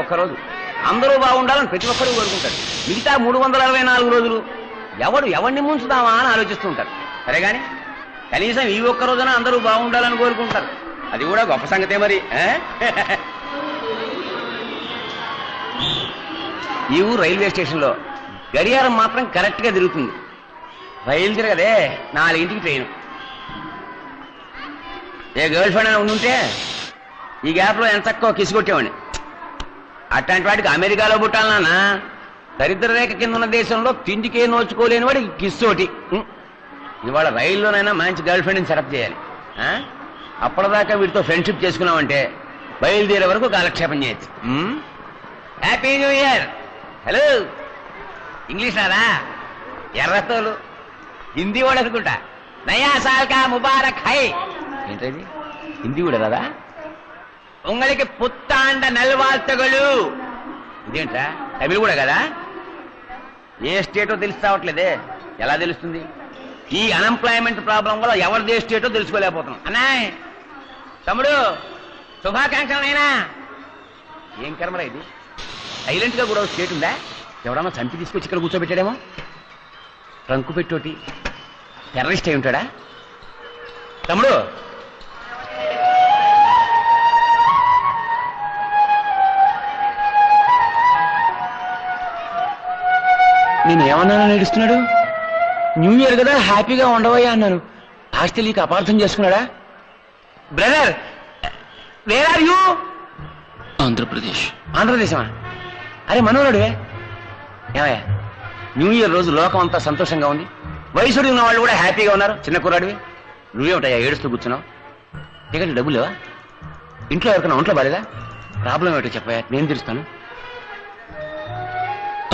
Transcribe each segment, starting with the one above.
ఒక్కరోజు. అందరూ బాగుండాలని ప్రతి ఒక్కరూ కోరుకుంటారు. మిగతా 364 రోజులు ఎవరిని ముంచుదామా అని ఆలోచిస్తూ ఉంటారు. సరే గాని కనీసం ఈ ఒక్క రోజున అందరూ బాగుండాలని కోరుకుంటారు. అది కూడా గొప్ప సంగతే మరి. ఈ ఊరు రైల్వే స్టేషన్లో గడియారం మాత్రం కరెక్ట్ గా తిరుగుతుంది. రైలు తిరగదే, 4ంటికి ట్రైన్. ఏ గర్ల్ ఫ్రెండ్ అని ఉండుంటే ఈ గ్యాప్ లో ఎంత తక్కువ కిసి కొట్టేవాడిని. అట్లాంటి వాడికి అమెరికాలో పుట్టాలన్నా, దరిద్ర రేఖ కింద ఉన్న దేశంలో తిండికే నోచుకోలేని వాడికి కిస్సోటి. ఇవాళ రైల్లోనైనా మంచి గర్ల్ ఫ్రెండ్ని సెటప్ చేయాలి. అప్పటిదాకా వీటితో ఫ్రెండ్షిప్ చేసుకున్నామంటే బయలుదేరే వరకు కాలక్షేపం చేయొచ్చు. Happy new year. Hello, English రాదా? ఎర్రతోలు హిందీ వాడు అనుకుంటా. నయా సాల్ కా ముబారక్ హై. ఏంటది? హిందీ కూడా రాదా? ఉంగళికి పుత్తాండ నల్వాల్తగలు. ఇదేంట్రా, తమిళ కూడా కదా? ఏ స్టేటో తెలుస్తావట్లేదే. ఎలా తెలుస్తుంది? ఈ అన్ఎంప్లాయ్మెంట్ ప్రాబ్లం వల్ల ఎవరిది ఏ స్టేటో తెలుసుకోలేకపోతున్నాం. అన్నాయ్ తమ్ముడు, శుభాకాంక్షలైనా. ఏం కర్మరా ఇది? సైలెంట్ గా కూడా స్టేట్ ఉందా? ఎవడన్నా చంపి తీసుకొచ్చి ఇక్కడ కూర్చోబెట్టాడేమో. ట్రంకు పెట్టోటి టెర్రరిస్ట్ అయి ఉంటాడా? తమ్ముడు, నేనేమన్నానని ఏడుస్తున్నాడు? న్యూ ఇయర్ కదా, హ్యాపీగా ఉండవయ్యా అన్నాను. ఆస్తి నీకు అపార్థం చేసుకున్నాడా? Brother, where are you? Andhra Pradesh. ఆంధ్రదేశమా? అరే మనోరుడివే. ఏమయ్యా, న్యూ ఇయర్ రోజు లోకం అంతా సంతోషంగా ఉంది. వయసుడు ఉన్న వాళ్ళు కూడా హ్యాపీగా ఉన్నారు. చిన్న కుర్రాడివి, నువ్వేమిటయ్యా ఏడుస్తూ కూర్చున్నావు? టికెట్ డబ్బులు లేవా? ఇంట్లో ఎవరికైనా ఒంట్లో బాలేదా? ప్రాబ్లం ఏమిటో చెప్పయ్యా, నేను తీరుస్తాను.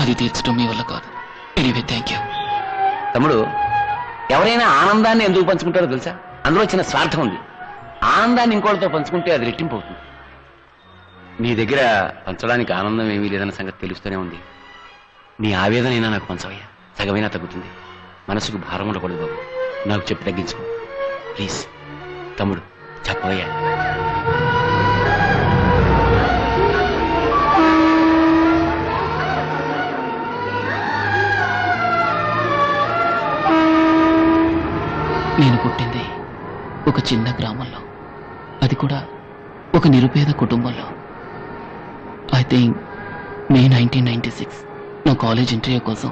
అది తీర్చడం మీ వల్ల కాదు. Anyway, thank you. తమ్ముడు, ఎవరైనా ఆనందాన్ని ఎందుకు పంచుకుంటారో తెలుసా? అందులో చిన్న స్వార్థం ఉంది. ఆనందాన్ని ఇంకోటితో పంచుకుంటే అది రెట్టింపు అవుతుంది. నీ దగ్గర పంచడానికి ఆనందం ఏమీ లేదన్న సంగతి తెలుస్తూనే ఉంది. నీ ఆవేదన అయినా నాకు పంచవయ్యా, సగమైనా తగ్గుతుంది. మనసుకు భారం ఉండకూడదు బాబు. నాకు చెప్పి తగ్గించుకో ప్లీజ్. తమ్ముడు చెప్పవయ్యా. నేను పుట్టింది ఒక చిన్న గ్రామంలో, అది కూడా ఒక నిరుపేద కుటుంబంలో. ఐ థింక్ మే 1996 నా కాలేజ్ ఇంటర్వ్యూ కోసం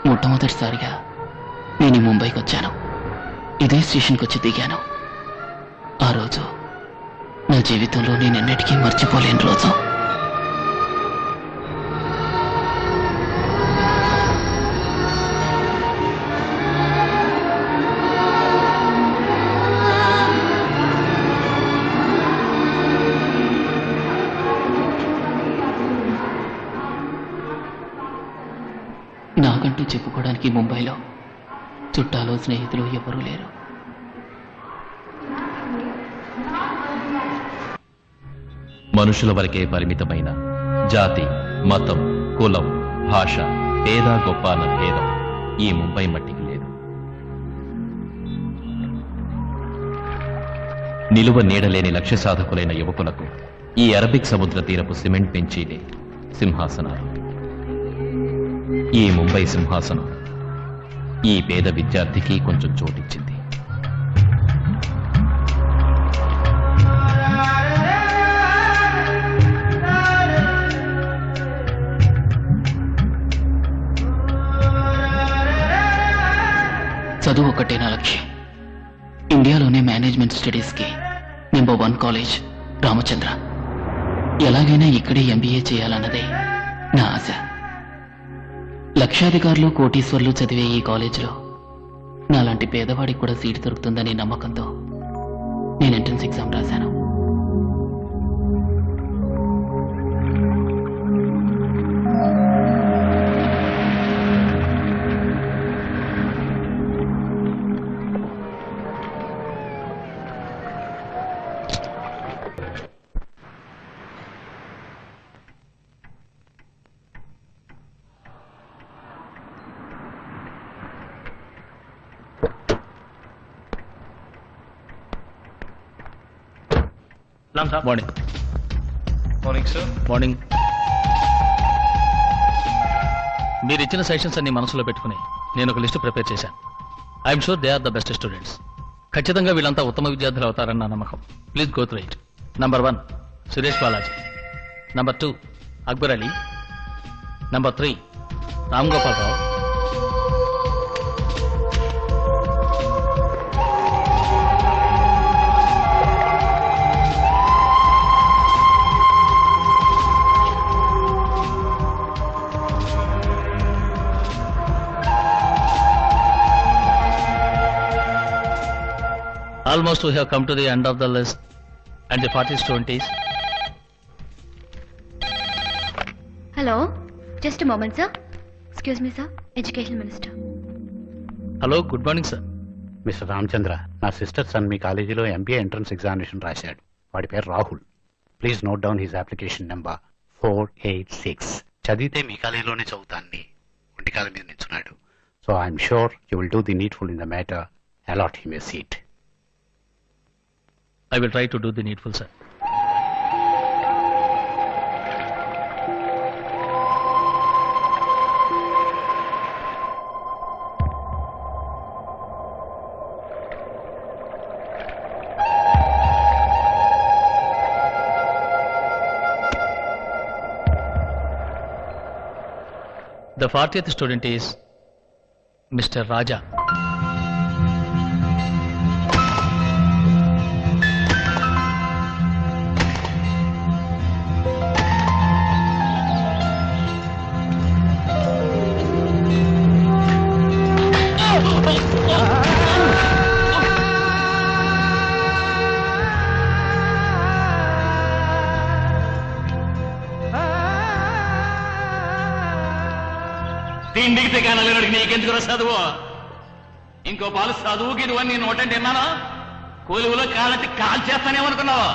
మొట్టమొదటిసారిగా నేను ముంబైకి వచ్చాను. ఇదే స్టేషన్కి వచ్చి దిగాను. ఆ రోజు నా జీవితంలో నేను ఎన్నటికీ మర్చిపోలేని రోజు. నాకంటూ చెప్పుకోవడానికి ముంబైలో చుట్టాలు స్నేహితులు ఎవరూ లేరు. మనుషుల వరకే పరిమితమైన జాతి, మతం, కులం, భాష, పేద గొప్ప అన్న భేదం ఈ ముంబై మట్టికి లేదు. నిలువ నీడలేని లక్ష్య సాధకులైన యువకులకు ఈ అరబిక్ సముద్ర తీరపు సిమెంట్ బెంచీలే సింహాసనాలు. ఈ ముంబై సింహాసనం ఈ పేద విద్యార్థికి కొంచెం చోటిచ్చింది. చదువు ఒకటే నా లక్ష్యం. ఇండియాలోనే మేనేజ్మెంట్ స్టడీస్కి నెంబర్ 1 కాలేజ్ రామచంద్ర. ఎలాగైనా ఇక్కడే MBA చేయాలన్నదే నా ఆశ. లక్షాధికారులు, కోటీశ్వర్లు చదివే ఈ కాలేజీలో నాలాంటి పేదవాడికి కూడా సీటు దొరుకుతుందనే నమ్మకంతో నేను ఎంట్రన్స్ ఎగ్జామ్ రాశాను. మార్నింగ్. Morning sir. మార్నింగ్. మీరు ఇచ్చిన సెషన్స్ అన్ని మనసులో పెట్టుకుని నేను ఒక లిస్టు ప్రిపేర్ చేశాను. I'm sure they are the best students. ఖచ్చితంగా వీళ్ళంతా ఉత్తమ విద్యార్థులు అవుతారని నా నమ్మకం. Please go through it. Number 1 Suresh Balaji. Number 2 Akbar Ali. Number 3 Ram Gopal Rao. Almost we have come to the end of the list and the 40 students. Hello, just a moment, sir. Excuse me, sir. Education Minister. Hello, good morning, sir. Mister Ramachandra, నా sister son మీ కాలేజీలో MBA entrance examination రాశాడు. వాడి పేరు Rahul. Please note down his application number 486. చదివితే మీ కాలేజీలోనే చదువుతాన్ని ఒంటికాల మీద నిల్చున్నాడు. So I'm sure you will do the needful in the matter. Allot him a seat. I will try to do the needful, sir. The 40th student is Mr. Raja. తిండికి తెగానలేనాడికి నీకెందుకు చదువు? ఇంకో పాలు చదువుకి ఇదివని నేను నోటండి విన్నాను. కొలువులో కాలట్టి కాల్ చేస్తానేమనుకున్నావు?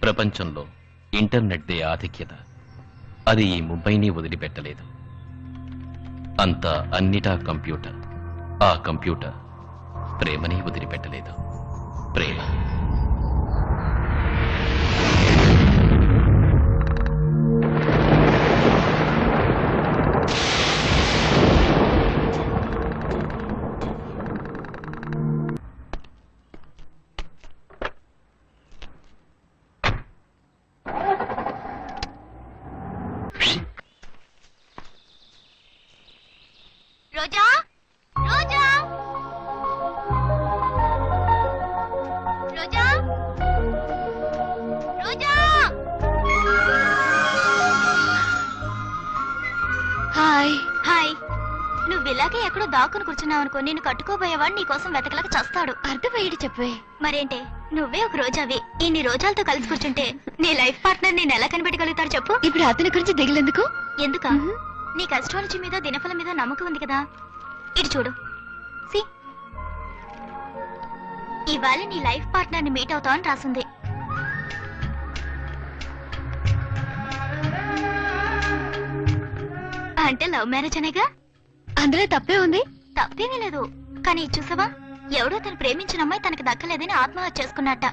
ప్రపంచంలో ఇంటర్నెట్ దే ఆధిక్యత అది ఈ ముంబైని వదిలిపెట్టలేదు. అంతా అన్నిటా కంప్యూటర్. ఆ కంప్యూటర్ ప్రేమని వదిలిపెట్టలేదు. ప్రేమ రోజా, రోజా, రోజా, రోజా. Hi hi. నువ్వు ఇలాగే ఎక్కడో దాక్కుని కూర్చున్నావు అనుకో, నేను కట్టుకోబోయేవాడు నీ కోసం వెతకలేక చస్తాడు. అర్థమయ్యేది చెప్పే. మరేంటే నువ్వే ఒక రోజావి. ఇన్ని రోజాలతో కలిసి కూర్చుంటే నీ లైఫ్ పార్ట్నర్ నేను ఎలా కనిపెట్టగలుగుతాడు చెప్పు? ఇప్పుడు అతని గురించి దిగులేందుకు? ఎందుక? నీ అస్ట్రాలజీ మీద దినఫలం మీద నమ్మకం ఉంది కదా. ఇటు చూడు. సి, ఇవాళ నీ లైఫ్ పార్ట్నర్ ని మీట్ అవుతావు అని రాసింది. అంటే లవ్ మ్యారేజ్ అనేగా. అందులో తప్పే ఉంది? తప్పేమీ లేదు. కానీ చూసావా, ఎవడో తను ప్రేమించిన అమ్మాయి తనకి దక్కలేదని ఆత్మహత్య చేసుకున్నట్ట.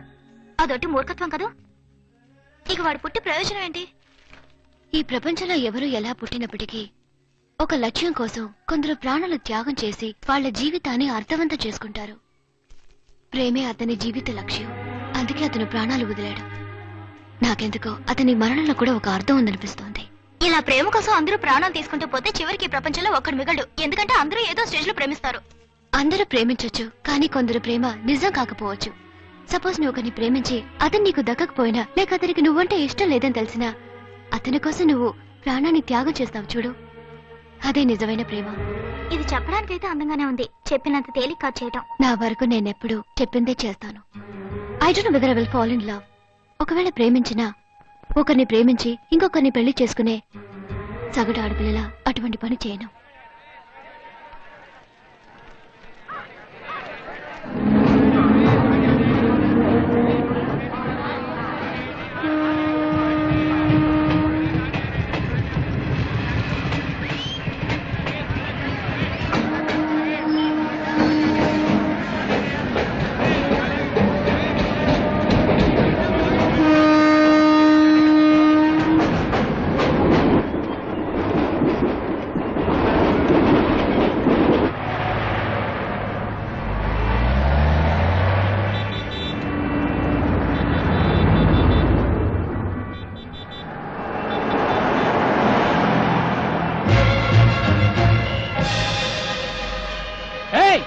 అదొట్టి మూర్ఖత్వం కదూ. ఇక వాడు పుట్టి ప్రయోజనం ఏంటి? ఈ ప్రపంచంలో ఎవరు ఎలా పుట్టినప్పటికీ ఒక లక్ష్యం కోసం కొందరు ప్రాణాలు త్యాగం చేసి వాళ్ళ జీవితాన్ని అర్థవంతం చేసుకుంటారు. ప్రేమే అతని జీవిత లక్ష్యం. అందుకే అతను ప్రాణాలు వదిలాడు. నాకెందుకో అతని మరణంలో కూడా ఒక అర్థం ఉందనిపిస్తోంది. ఇలా ప్రేమ కోసం అందరూ ప్రాణాలు తీసుకుంటూ పోతే చివరికి ప్రపంచంలో ఒక్కడు మిగలడు. ఎందుకంటే అందరూ ఏదో స్టేజ్ లో ప్రేమిస్తారు. అందరూ ప్రేమించొచ్చు, కానీ కొందరు ప్రేమ నిజం కాకపోవచ్చు. సపోజ్ నువ్వు ఒకరిని ప్రేమించి అతను నీకు దక్కకపోయినా, లేక అతనికి నువ్వంటే ఇష్టం లేదని తెలిసినా అతని కోసం నువ్వు ప్రాణాన్ని త్యాగం చేస్తావు చూడు, అదే నిజమైన ప్రేమ. ఇది చెప్పడానికైతే అందంగానే ఉంది, చెప్పినంత తేలిక కాదు చేయటం. నా వరకు నేనెప్పుడు చెప్పిందే చేస్తాను. I don't know whether I will fall in love. ఒకవేళ ప్రేమించినా ఒకరిని ప్రేమించి ఇంకొకరిని పెళ్లి చేసుకునే సగటు ఆడపిల్లలా అటువంటి పని చేయను.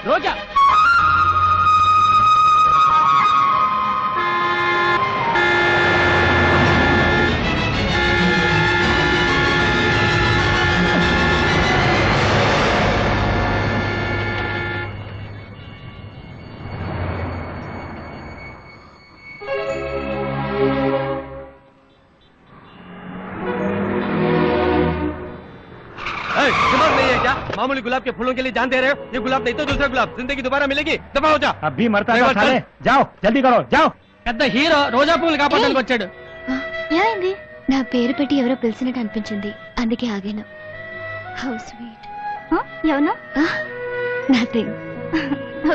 రోజా दिमाग नहीं है क्या? मामूली गुलाब के फूलों के लिए जान दे रहे हो? ये गुलाब नहीं तो दूसरा गुलाब जिंदगी दोबारा मिलेगी. दफा हो जा. అబ్బి మరతా సాలే జాओ జల్దీ కరో జాओ. పెద్ద హీరో రోజా పూలు కాపాడడానికి వచ్చాడు. ఏమైంది? నా పేరు పెట్టి ఎవరో పిలిచినట్టు అనిపించింది, అందుకే ఆగాను. How sweet. ఎవరు? Nothing.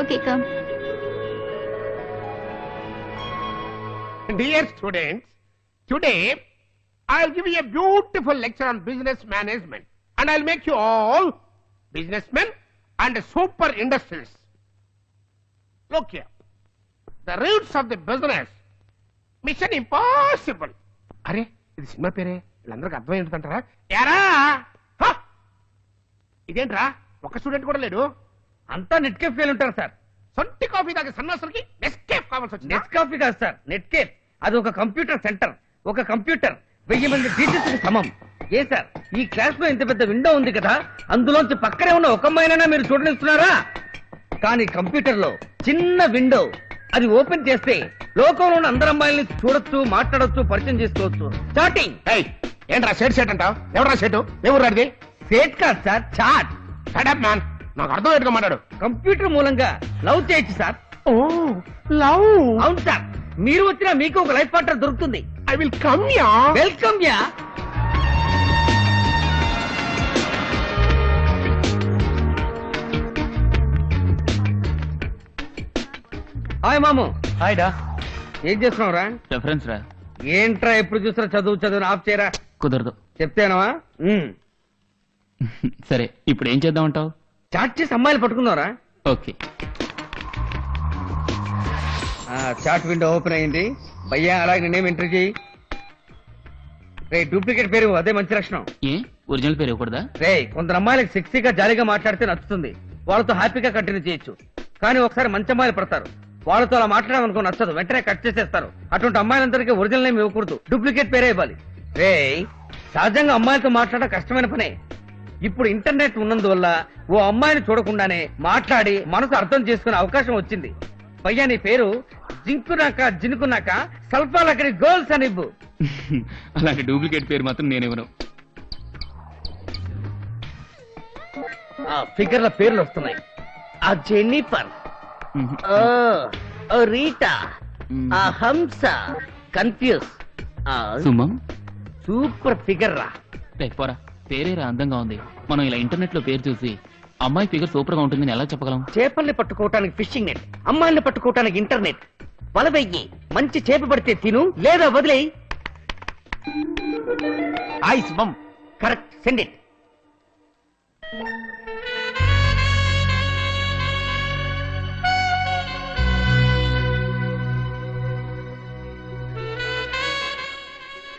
Okay come. Dear students, today I'll give you a beautiful lecture on business management and I'll make you all businessmen and super industrialists. Look here, the roots of the business, mission impossible. అరే ఇది cinema పేరే, వీళ్ళందరికీ అర్థం ఏంటంటారా? ఎరా ఇదేంట్రా, ఒక్క student కూడా లేడు. అంతా నెట్ కేఫ్ ఫెయిల్ ఉంటారు సార్. సొంటి కాఫీ తాగే సన్నాసులకి నెస్కేఫ్ కావాల్సి వచ్చింది. నెట్ కాఫీ కాదు సార్, నెట్ కేఫ్. అది ఒక కంప్యూటర్ సెంటర్. ఒక కంప్యూటర్ 1000 మంది టీచర్స్ సమం. ఏ సార్, ఈ క్లాస్ లో ఇంత పెద్ద విండో ఉంది కదా, అందులోంచి పక్కనే ఉన్న ఒక అమ్మాయినైనా మీరు చూడనిస్తున్నారా? కానీ కంప్యూటర్ లో చిన్న విండో, అది ఓపెన్ చేస్తే లోకంలో ఉన్న అందరు అమ్మాయిల్ని చూడొచ్చు, మాట్లాడొచ్చు, పరిచయం చేసుకోవచ్చు. స్టార్టింగ్. ఏంట్రా షేట్ షేట్ అంటావు? ఎవరా షేటు? ఎవరు రాడిది? సేట్ కాదు సార్, చాట్. షడప్ మ్యాన్, నాకు అర్థం ఏంటో మాట్లాడు. కంప్యూటర్ మూలంగా లవ్ చేయొచ్చు సార్. ఓ లవ్. అవును సార్, మీరు వచ్చినా మీకు ఒక లైఫ్ పార్ట్నర్ దొరుకుతుంది. I will come yeah. Welcome yeah. Hi మాము. హాయ్ డా. ఏం చేస్తున్నావురా? రెఫరెన్స్ రా. ఏంట్రా ఎప్పుడు చూసినా చదువు చదువు ఆఫ్ చేయరా. కుదరదు. చెప్తేనవా? సరే, ఇప్పుడు ఏం చేద్దామంటావు? చాట్ చేసి అమ్మాయిలు పట్టుకున్నారా? ఓకే. చాట్ విండో ఓపెన్ అయింది. భయ్యా అలాగే నేమ్ ఎంట్రీ చేయి. రే డూప్లికేట్ పేరు అదే మంచి లక్షణం. ఏ ఒరిజినల్ పేరు ఇవ్వకూడదా? రే కొందరు అమ్మాయిలకు సెక్సీగా జాలీగా మాట్లాడితే నచ్చుతుంది, వాళ్ళతో హ్యాపీగా కంటిన్యూ చేయొచ్చు. కానీ ఒకసారి మంచి అమ్మాయిలు పడతారు, వాళ్ళతో అలా మాట్లాడమనుకో నచ్చదు, వెంటనే కట్ చేసేస్తారు. అటువంటి అమ్మాయిలందరికీ ఒరిజినల్ నేమ్ ఇవ్వకూడదు, డూప్లికేట్ పేరే ఇవ్వాలి. రే సహజంగా అమ్మాయిలతో మాట్లాడడం కష్టమైన పనే. ఇప్పుడు ఇంటర్నెట్ ఉన్నందువల్ల ఓ అమ్మాయిని చూడకుండానే మాట్లాడి మనసు అర్థం చేసుకునే అవకాశం వచ్చింది. భయ్యా నీ పేరు జింకున్నాక జినుకున్నాక సల్ఫాలక్కడి గర్ల్స్ అని ఇవ్వు. అలాంటి డూప్లికేట్ పేరు మాత్రం నేనివ్వను. ఆ ఫిగర్ల పేర్లు వస్తున్నాయి. ఆ జెన్నిఫర్, రీటా, ఆ హంస, కన్ఫ్యూజ్. సుమం. సూపర్ ఫిగర్ రా. పోరా, పేరేరా అందంగా ఉంది. మనం ఇలా ఇంటర్నెట్ లో పేరు చూసి అమ్మాయి ఫిగర్ సూపర్ గా ఉంటుందని ఎలా చెప్పగలం? చేపల్ని పట్టుకోవటానికి ఫిషింగ్ నెట్, అమ్మాయిల్ని పట్టుకోవటానికి ఇంటర్నెట్. వల వెయ్యి, మంచి చేప పడితే తిను, లేదా వదిలేయి. హాయ్ శుభం. Correct, send it.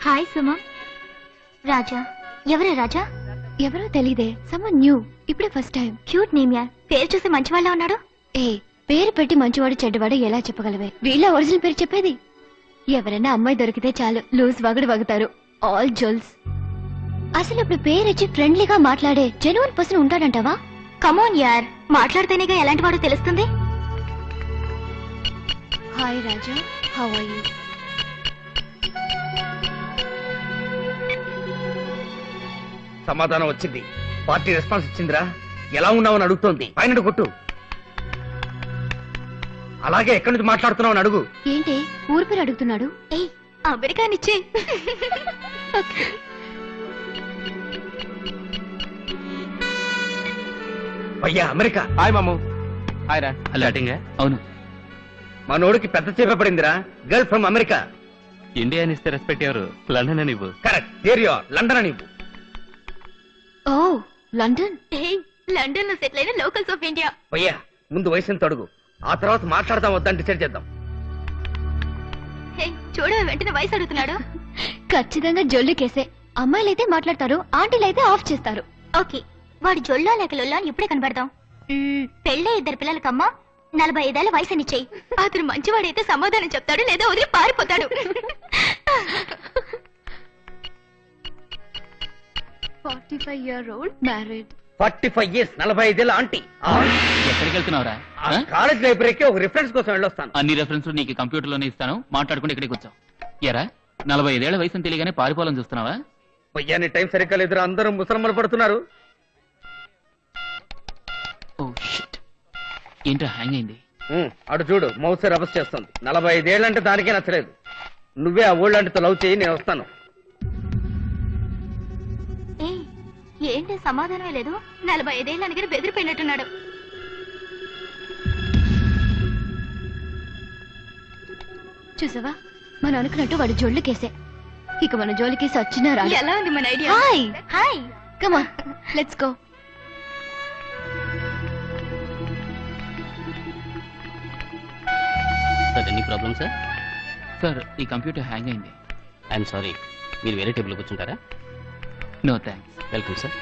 హాయ్ సుమం. రాజా. ఎవరే రాజా? ఎవరో తెలీదే. సమ్మన్ న్యూ, ఇప్పుడే ఫస్ట్ టైం. క్యూట్ నేమ్ యార్. పేరు చూసి మంచివాళ్ళ ఉన్నాడు. ఏ పేరు పెట్టి మంచివాడు చెడ్డవాడు ఎలా చెప్పగలవే? వీళ్ళ ఒరిజినల్ పేరు చెప్పేది. ఎవరైనా అమ్మాయి దొరికితే చాలు లూజ్ వగడు వగుతారు. ఆల్ జోల్స్. అసలు ఇప్పుడు పేరిచ్చి ఫ్రెండ్లీగా మాట్లాడే జెన్యూన్ పర్సన్ ఉంటాడంటావా? కమోన్ యార్, మాట్లాడితేనేగా ఎలాంటి వాడో తెలుస్తుంది. Hi Raja, how are you? సమాధానం వచ్చింది. పార్టీ రెస్పాన్స్ ఇచ్చిందిరా. ఎలా ఉన్నావని అడుగుతోంది. పైన కొట్టు. అలాగే ఎక్కడి నుంచి మాట్లాడుతున్నావు అని అడుగు. ఏంటి ఊరు పేరు అడుగుతున్నాడు? ఏయ్ అమెరికానిచ్చే. అయ్యా అమెరికా. హాయ్ మాము. హాయ్ రా. అవును. మనోడికి పెద్ద చేప పడిందిరా. Girl from America. ఇండియా అని ఇస్తే రెస్పెక్ట్ ఎవరు? లండన్ అని ఇవ్వు. Correct, there you are. London అని ఇవ్వు. ఓ లండన్. లండన్ లో సెటిల్ అయిన లోకల్స్ ఆఫ్ ఇండియా. అయ్యా ముందు వయసుని తడుగు, ఆ తర్వాత మాట్లాడదాం వద్దని డిసైడ్ చేద్దాం. చూడవే వెంటనే వయసు అడుగుతున్నాడు. ఖచ్చితంగా జొల్లు కేసే. అమ్మాయిలైతే మాట్లాడతారు, ఆంటీలైతే ఆఫ్ చేస్తారు. ఓకే, వాడి జొల్లా లేక లొల్లా అని ఇప్పుడే కనబడదాం. పెళ్ళే 2 పిల్లలకమ్మా 45 ఏళ్ల వయసునిచ్చేయి. అతను మంచివాడైతే సమాధానం చెప్తాడు, లేదా వదిలి పారిపోతాడు. 45-year-old married. 45 years 45 ఏళ్ళ ఆంటీ. ఎక్కడికి వెళ్తున్నావురా? కాలేజ్ లైబ్రరీకి ఒక రిఫరెన్స్ కోసం వెళ్ళొస్తాను. అన్ని రెఫరెన్స్ నీకు కంప్యూటర్ లోనే ఇస్తాను, మాట్లాడుకుంటే ఇక్కడికి వచ్చావు. ఎరా 45 ఏళ్ల వయసుని తెలియగానే పారిపోవాలని చూస్తున్నావా? అయ్యాని టైం సరిగ్గా లేదురా, అందరూ ముసలమ్మలు పడుతున్నారు. ఓ షిట్, ఏంట్రా హ్యాంగ్ అయింది? అటు చూడు, మౌస్ రబస్ చేస్తుంది. 45 ఏళ్ళంటే దానికే నచ్చలేదు. నువ్వే ఆ ఓల్డ్ లవ్ చేయి, నేను వస్తాను. ఏంటి సమాధానమే లేదు? 45 ఏళ్ళ దగ్గర బెదిరిపోయినట్టున్నాడు. చూసావా, మనం అనుకున్నట్టు వాడు జోళ్ళు కేసే. ఇక మన జోలికేసి వచ్చినా రా. ఎలా ఉంది మన idea? Hi hi, come on let's go. Sir any problem sir? Sir ఈ కంప్యూటర్ హ్యాంగ్ అయింది. ఐఎమ్ సారీ, మీరు వేరే టేబుల్ కూర్చుంటారా? No thanks. Welcome sir.